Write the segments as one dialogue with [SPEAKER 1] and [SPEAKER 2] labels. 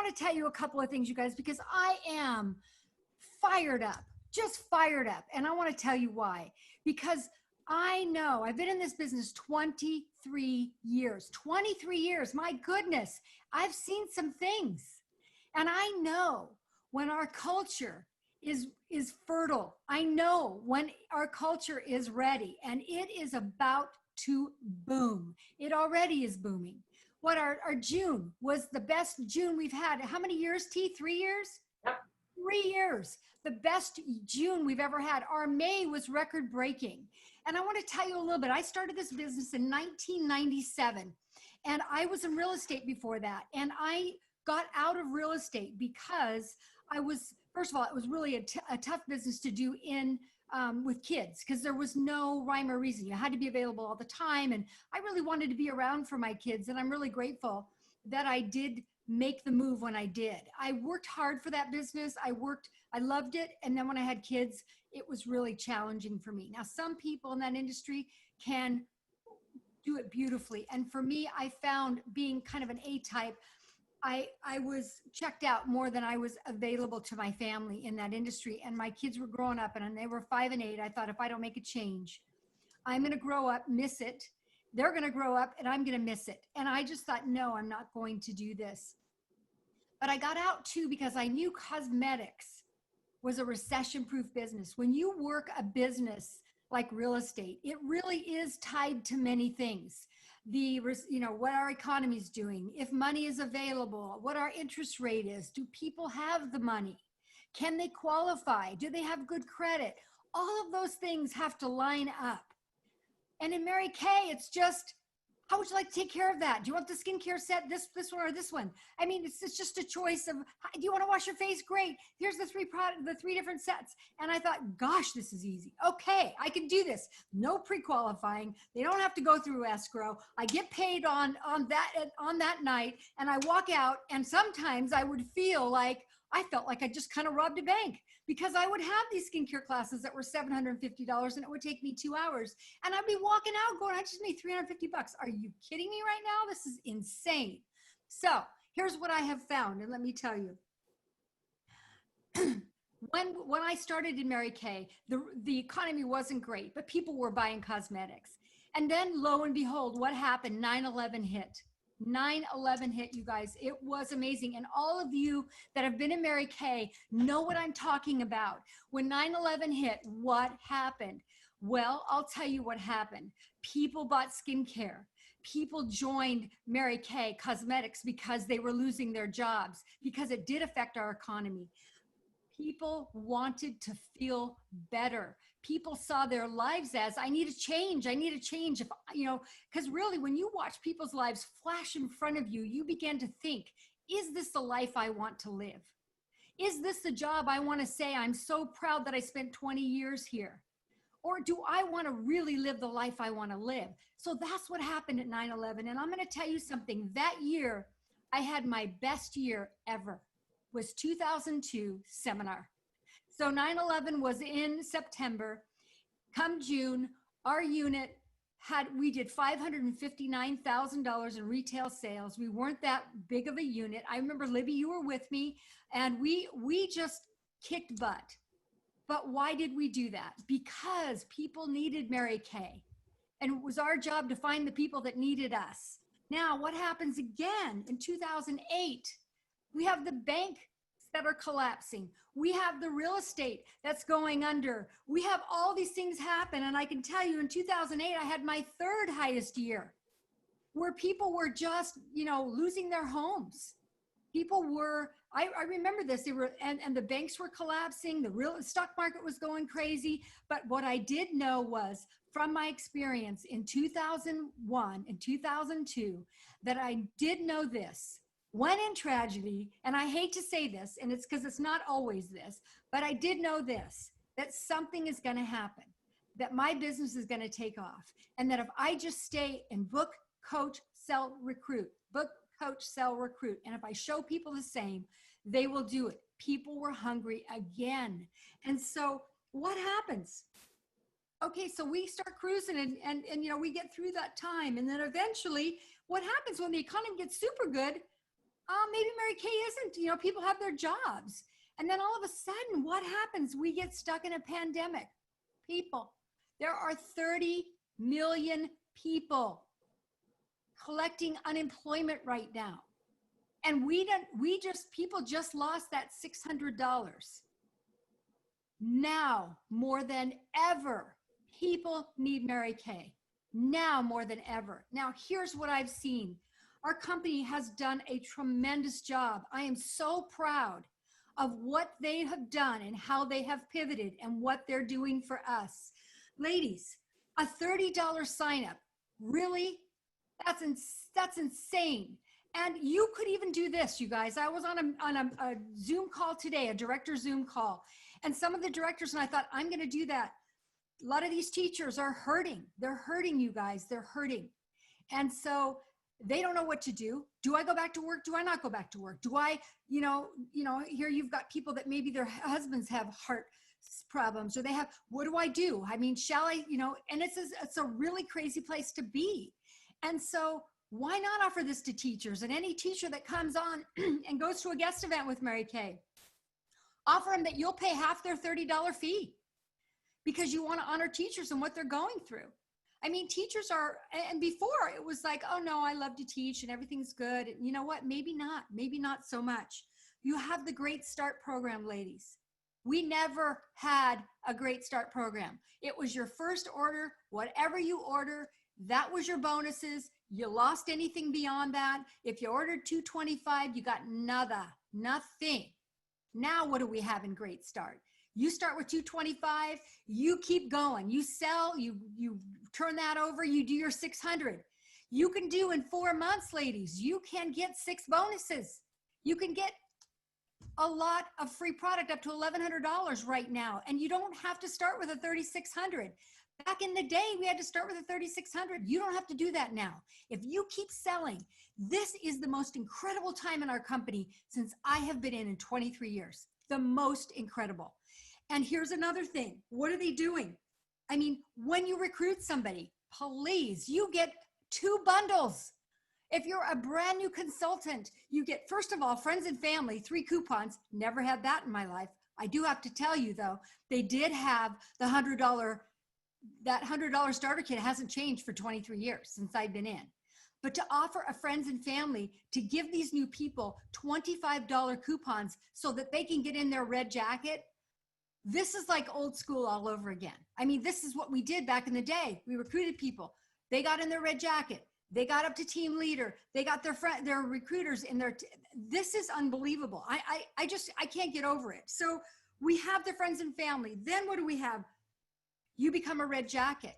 [SPEAKER 1] want to tell you a couple of things, you guys, because I am fired up, just fired up. And I want to tell you why. Because I know I've been in this business 23 years. 23 years. My goodness. I've seen some things. And I know when our culture is fertile. I know when our culture is ready, and it is about to boom. It already is booming. What our June was the best June we've had. How many years, T? 3 years?
[SPEAKER 2] Yep.
[SPEAKER 1] 3 years. The best June we've ever had. Our May was record breaking. And I want to tell you a little bit. I started this business in 1997, and I was in real estate before that. And I got out of real estate because I was, first of all, it was really a tough business to do in with kids, because there was no rhyme or reason. You had to be available all the time. And I really wanted to be around for my kids. And I'm really grateful that I did make the move when I did. I worked hard for that business. I loved it. And then when I had kids, it was really challenging for me. Now, some people in that industry can do it beautifully. And for me, I found being kind of an A-type, I was checked out more than I was available to my family in that industry. And my kids were growing up, and they were 5 and 8. I thought, if I don't make a change, I'm going to grow up, miss it. They're going to grow up and I'm going to miss it. And I just thought, no, I'm not going to do this. But I got out too, because I knew cosmetics was a recession-proof business. When you work a business like real estate, it really is tied to many things. What our economy is doing, if money is available, what our interest rate is, do people have the money? Can they qualify? Do they have good credit? All of those things have to line up. And in Mary Kay, it's just, how would you like to take care of that? Do you want the skincare set, this one, or this one? I mean, it's just a choice of, do you want to wash your face? Great. Here's the three different sets. And I thought, gosh, this is easy. Okay, I can do this. No pre-qualifying. They don't have to go through escrow. I get paid on that night, and I walk out, and sometimes I felt like I just kind of robbed a bank, because I would have these skincare classes that were $750, and it would take me 2 hours. And I'd be walking out going, I just made $350. Are you kidding me right now? This is insane. So here's what I have found. And let me tell you, when I started in Mary Kay, the economy wasn't great, but people were buying cosmetics. And then lo and behold, what happened? 9/11 hit. 9/11 hit, you guys. It was amazing. And all of you that have been in Mary Kay know what I'm talking about. When 9/11 hit, what happened? Well, I'll tell you what happened. People bought skincare. People joined Mary Kay Cosmetics because they were losing their jobs, because it did affect our economy. People wanted to feel better. People saw their lives as, I need a change. I need a change. Because really, when you watch people's lives flash in front of you, you begin to think, is this the life I want to live? Is this the job I want to say, I'm so proud that I spent 20 years here? Or do I want to really live the life I want to live? So that's what happened at 9/11. And I'm going to tell you something. That year, I had my best year ever. Was 2002 seminar. So 9/11 was in September. Come June, our unit we did $559,000 in retail sales. We weren't that big of a unit. I remember, Libby, you were with me, and we just kicked butt. But why did we do that? Because people needed Mary Kay. And it was our job to find the people that needed us. Now, what happens again in 2008? We have the banks that are collapsing. We have the real estate that's going under. We have all these things happen. And I can tell you, in 2008, I had my third highest year, where people were just, losing their homes. People were, I remember this, and the banks were collapsing. The real stock market was going crazy. But what I did know was, from my experience in 2001 and 2002, that I did know this. When in tragedy, and I hate to say this, and it's because it's not always this, but I did know this, that something is going to happen, that my business is going to take off, and that if I just stay and book, coach, sell, recruit, book, coach, sell, recruit, and if I show people the same, they will do it. People were hungry again. And so what happens? Okay, so we start cruising and we get through that time. And then eventually, what happens when the economy gets super good? maybe Mary Kay isn't, people have their jobs. And then all of a sudden, what happens? We get stuck in a pandemic. People, there are 30 million people collecting unemployment right now. And people just lost that $600. Now, more than ever, people need Mary Kay. Now, more than ever. Now, here's what I've seen. Our company has done a tremendous job. I am so proud of what they have done and how they have pivoted and what they're doing for us. Ladies, a $30 sign up, really? That's insane. And you could even do this, you guys. I was on a Zoom call today, a director Zoom call, and some of the directors, and I thought, I'm going to do that. A lot of these teachers are hurting. They're hurting, you guys. They're hurting. And so they don't know what to do. Do I go back to work? Do I not go back to work? Do I, here you've got people that maybe their husbands have heart problems, or they have, what do I do? I mean, shall I, and it's a really crazy place to be. And so why not offer this to teachers? And any teacher that comes on and goes to a guest event with Mary Kay, offer them that you'll pay half their $30 fee because you want to honor teachers and what they're going through. I mean, teachers are, and before it was like, oh no, I love to teach and everything's good. And you know what? Maybe not so much. You have the Great Start program, ladies. We never had a Great Start program. It was your first order, whatever you order, that was your bonuses. You lost anything beyond that. If you ordered $225, you got nothing. Now, what do we have in Great Start? You start with $225, you keep going. You sell, you turn that over, you do your $600. You can do in 4 months, ladies, you can get 6 bonuses. You can get a lot of free product up to $1,100 right now. And you don't have to start with a $3,600. Back in the day, we had to start with a $3,600. You don't have to do that now. If you keep selling, this is the most incredible time in our company since I have been in 23 years. The most incredible. And here's another thing. What are they doing? I mean, when you recruit somebody, please, you get 2 bundles. If you're a brand new consultant, you get, first of all, friends and family, 3 coupons. Never had that in my life. I do have to tell you though, they did have the that $100 starter kit hasn't changed for 23 years since I've been in. But to offer a friends and family to give these new people $25 coupons so that they can get in their red jacket, this is like old school all over again. I mean, this is what we did back in the day. We recruited people. They got in their red jacket. They got up to team leader. They got their recruiters in their, this is unbelievable. I can't get over it. So we have the friends and family. Then what do we have? You become a red jacket.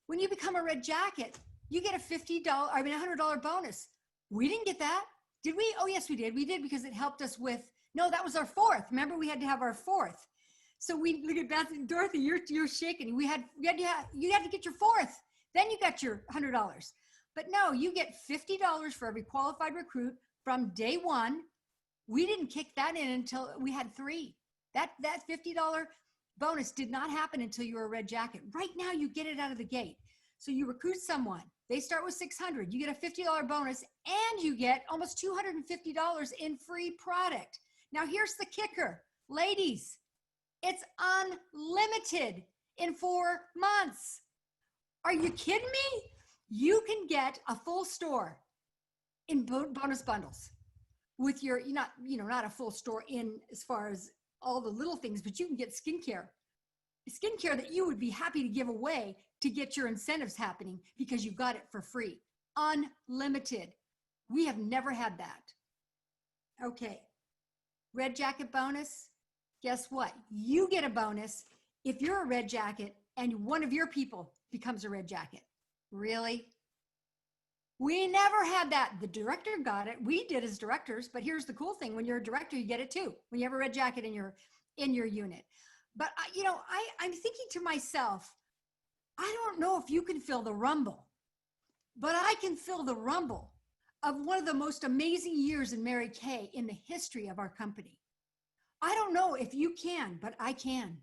[SPEAKER 1] When you become a red jacket, you get a $100 bonus. We didn't get that. Did we? Oh, yes, we did. We did because it helped us with, no, that was our 4th. Remember, we had to have our 4th. So we look at Beth and Dorothy, you're shaking. You had to get your 4th. Then you got your $100. But no, you get $50 for every qualified recruit from day one. We didn't kick that in until we had 3. That $50 bonus did not happen until you were a red jacket. Right now, you get it out of the gate. So you recruit someone. They start with $600. You get a $50 bonus, and you get almost $250 in free product. Now, here's the kicker. Ladies, it's unlimited in 4 months. Are you kidding me? You can get a full store in bonus bundles with your, not a full store in as far as all the little things, but you can get skincare that you would be happy to give away to get your incentives happening because you got it for free. Unlimited. We have never had that. Okay. Red jacket bonus. Guess what? You get a bonus if you're a red jacket and one of your people becomes a red jacket. Really? We never had that. The director got it. We did as directors, but here's the cool thing. When you're a director, you get it too. When you have a red jacket in your unit. But I'm thinking to myself, I don't know if you can feel the rumble, but I can feel the rumble of one of the most amazing years in Mary Kay in the history of our company. I don't know if you can, but I can.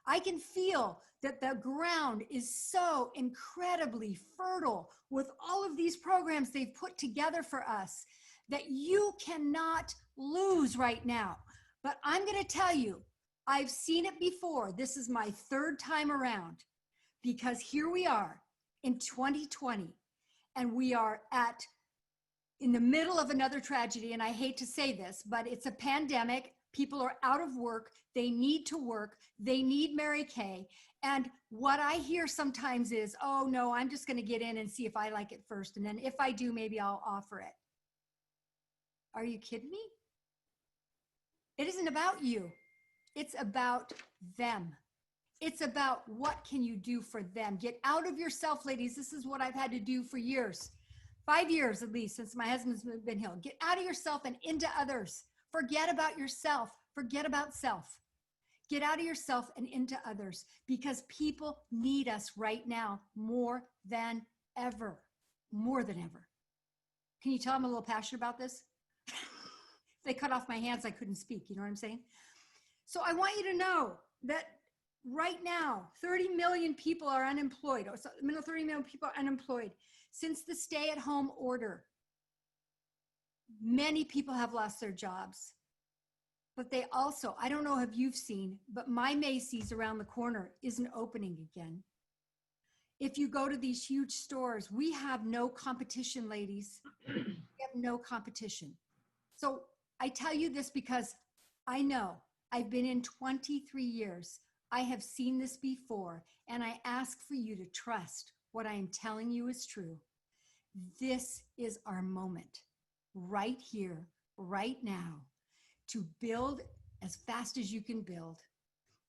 [SPEAKER 1] I can feel that the ground is so incredibly fertile with all of these programs they've put together for us, that you cannot lose right now. But I'm going to tell you, I've seen it before. This is my third time around, because here we are in 2020, and we are in the middle of another tragedy. And I hate to say this, but it's a pandemic. People are out of work. They need to work. They need Mary Kay. And what I hear sometimes is, oh no, I'm just going to get in and see if I like it first. And then if I do, maybe I'll offer it. Are you kidding me? It isn't about you. It's about them. It's about what can you do for them. Get out of yourself, ladies. This is what I've had to do for years. 5 years at least since my husband's been healed. Get out of yourself and into others. Forget about yourself. Forget about self. Get out of yourself and into others, because people need us right now more than ever. More than ever. Can you tell I'm a little passionate about this? If they cut off my hands, I couldn't speak. You know what I'm saying? So I want you to know that right now, 30 million people are unemployed. Or 30 million people are unemployed. Since the stay-at-home order, many people have lost their jobs. But they also, I don't know if you've seen, but my Macy's around the corner isn't opening again. If you go to these huge stores, we have no competition, ladies. We have no competition. So I tell you this because I know I've been in 23 years. I have seen this before, and I ask for you to trust what I am telling you is true. This is our moment right here, right now, to build as fast as you can build.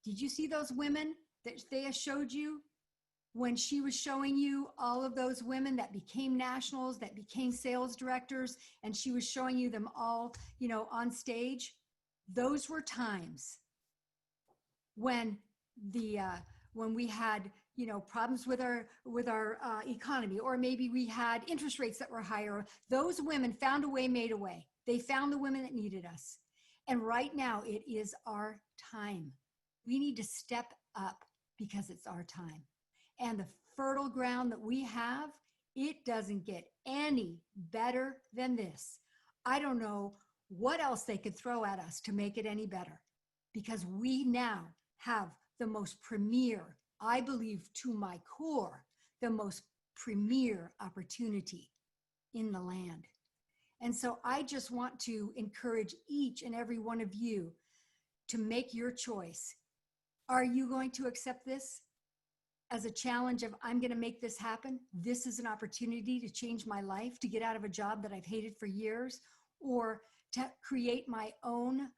[SPEAKER 1] Did you see those women that Thea showed you when she was showing you all of those women that became nationals, that became sales directors, and she was showing you them all, you know, on stage? Those were times when when we had, you know, problems with our economy, or maybe we had interest rates that were higher. Those women found a way, made a way. They found the women that needed us. And right now it is our time. We need to step up because it's our time. And the fertile ground that we have, it doesn't get any better than this. I don't know what else they could throw at us to make it any better, because we now have the most premier, I believe to my core, the most premier opportunity in the land. And so I just want to encourage each and every one of you to make your choice. Are you going to accept this as a challenge of, I'm going to make this happen? This is an opportunity to change my life, to get out of a job that I've hated for years, or to create my own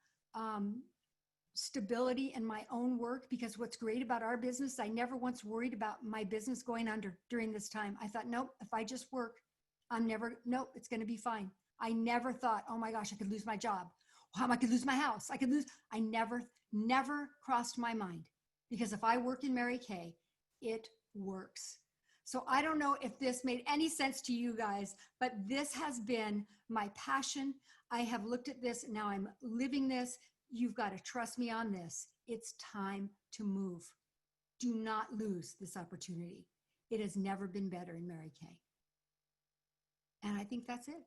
[SPEAKER 1] stability in my own work. Because what's great about our business, I never once worried about my business going under during this time. I thought, nope, if I just work, nope, it's going to be fine. I never thought, oh my gosh, I could lose my job. How am I could lose my house? I never crossed my mind, because if I work in Mary Kay, it works. So I don't know if this made any sense to you guys, but this has been my passion. I have looked at this, now I'm living this. You've got to trust me on this. It's time to move. Do not lose this opportunity. It has never been better in Mary Kay. And I think that's it.